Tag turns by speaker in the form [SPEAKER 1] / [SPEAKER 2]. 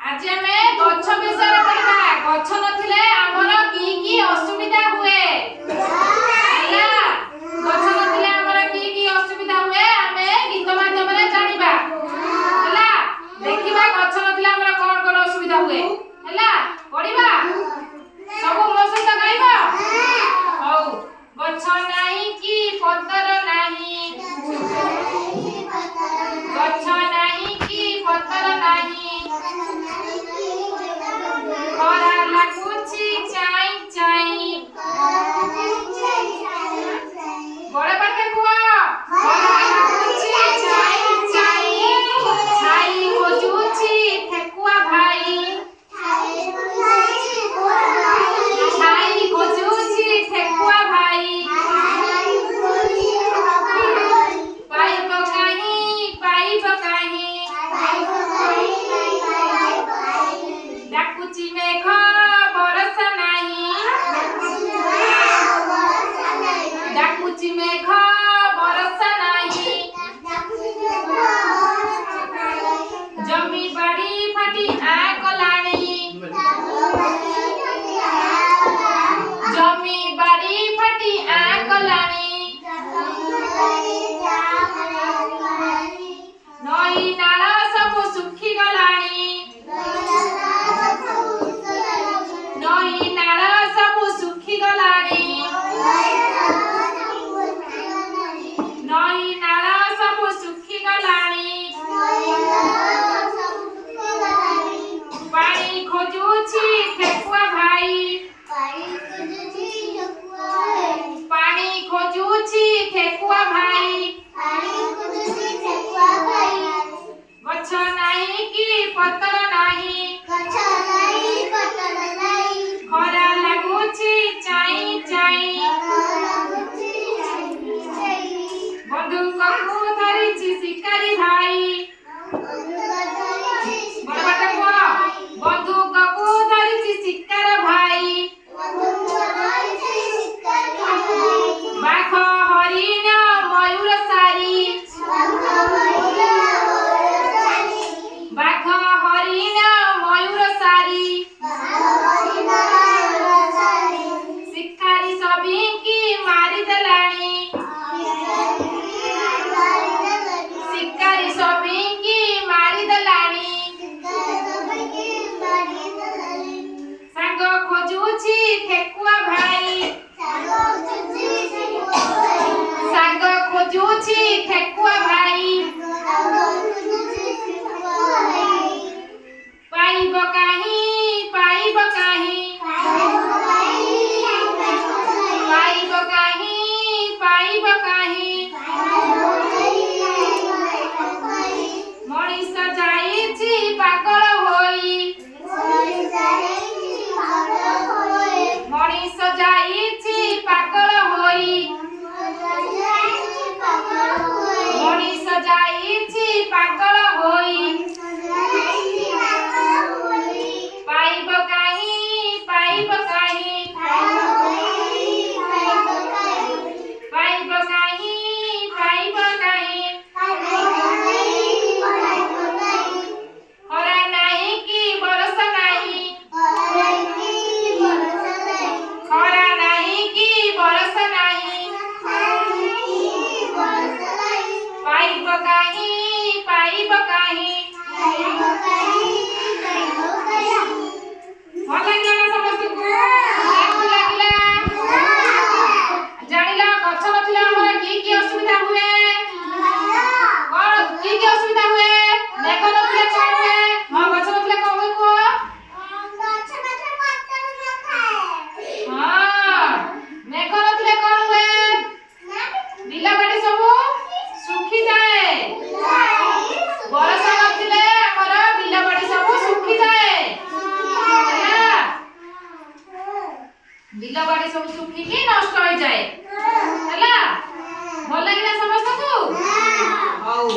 [SPEAKER 1] आज आमे गछ विषय पढ़िबा। गछ नथिले हमर की असुविधा हुए ହେଲା। गछ नथिले हमर की असुविधा हुए आमे गीत माध्यम रे जानिबा ହେଲା। देखिबा गछ नथिले हमर कोन कोन असुविधा हुए ହେଲା। पढ़िबा सब मो सहित गाइबा। हौ गछ नाही की पतर नाही, गछ नाही की पतर नाही, खरा लाଗୁଛି ଚାଇ ଚାଇ। ବଡ଼ ପାଖେ କୁହ। ଖରା ଲାଗୁଛି ଚାଇ ଚାଇ, ଛାଇ ଖୋଜୁଛି ଠେକୁଆ ଭାଇ, ଛାଇ ଖୋଜୁଛି ଠେକୁଆ ଭାଇ। ପାଇବ କାହିଁ ପାଇବ କାହିଁ, ଡାକୁଛି ମେଘ ବରଷା ନାହିଁ, ଡାକୁଛି ମେଘ ବରଷା ନାହିଁ। ଜମି ବାଡ଼ି ଫାଟି ଆ କଲାଣି, ଜମି ବାଡ଼ି ଫାଟି ଆ କଲାଣି। ନଈ ନାଳ ସବୁ ଶୁଖି ଗଲାଣି, ନଈ ନାଳ ସବୁ ଶୁଖି ଗଲାଣି, ନଈ ନାଳ ସବୁ ଶୁଖି ଗଲାଣି। ପାଣି ଖୋଜୁଛି ଠେକୁଆ ଭାଇ, ପାଣି ଖୋଜୁଛି ଠେକୁଆ ଭାଇ। ଗଛ ନାହିଁ କି ପତ୍ର ନାହିଁ, ଖରା ଲାଗୁଛି ଚାଇ ଚାଇ। ବନ୍ଧୁକକୁ ଧରିଛି ଶିକାରୀ ଭାଇ, ବଡ଼ ପାଠ କୁହ। ବନ୍ଧୁକକୁ ଧରିଛି ଶିକାର ଭାଇ, ବାଘ ହରିଣ ମୟୂର ସାରି, ବାଘ ହରିଣ ମୟୂର ସାରି। ଶିକାରୀ ସଭିଙ୍କି ମାରିଦେଲାଣି, ଶିକାରୀ ସଭିଙ୍କି ମାରିଦେଲାଣି। ସାଙ୍ଗ ଖୋଜୁଛି ଠେକୁଆ ଭାଇ, ସାଙ୍ଗ ଖୋଜୁଛି ଠେକୁଆ ଭାଇ। ପାଇବ କାହିଁ ପାଇବ କାହିଁ, ପାଇବ କାହିଁ ପାଇବ କାହିଁ। ମଣିଷ ଯାଇଛି ପାଗଳ ହୋଇ, ମଣିଷ ଯାଇଛି ପାଗଳ ହୋଇ, ମଣିଷ ଯାଇଛି ପାଗଳ ହୋଇ। ପାଇବ କାହିଁ ପାଇବ କାହିଁ, ପାଇବ କାହିଁ ପାଇବ କାହିଁ। ଖରା ନାହିଁ କି ବରଷା ନାହିଁ, ଖରା ନାହିଁ କି ବରଷା ନାହିଁ। ପାଇବ କାହିଁ ପାଇବ କାହିଁ। ଭଲ ଲାଗିଲା ନା ସମସ୍ତଙ୍କୁ? କେମିତି ଲାଗିଲା? ଜାଣିଲ ଗଛ ନଥିଲେ ଆମର କି ଅସୁବିଧା ହୁଏ? କଣ କି ଅସୁବିଧା ହୁଏ? ମେଘ ନଥିଲେ କଣ ହୁଏ? ହଁ ଗଛ ନଥିଲେ କଣ ହୁଏ କୁହ? ହଁ ମେଘ ନଥିଲେ କଣ ହୁଏ? ବିଲ ବାଡ଼ି ସବୁ ଶୁଖିଯାଏ। ବର୍ଷା ନଥିଲେ ଆମର ବିଲ ବାଡ଼ି ସବୁ ଶୁଖିଯାଏ। ବିଲ ବାଡ଼ି ସବୁ ଶୁଖିକି ନଷ୍ଟ ହେଇଯାଏ ହେଲା। ଭଲ ଲାଗିଲା ସମସ୍ତଙ୍କୁ? ହଉ।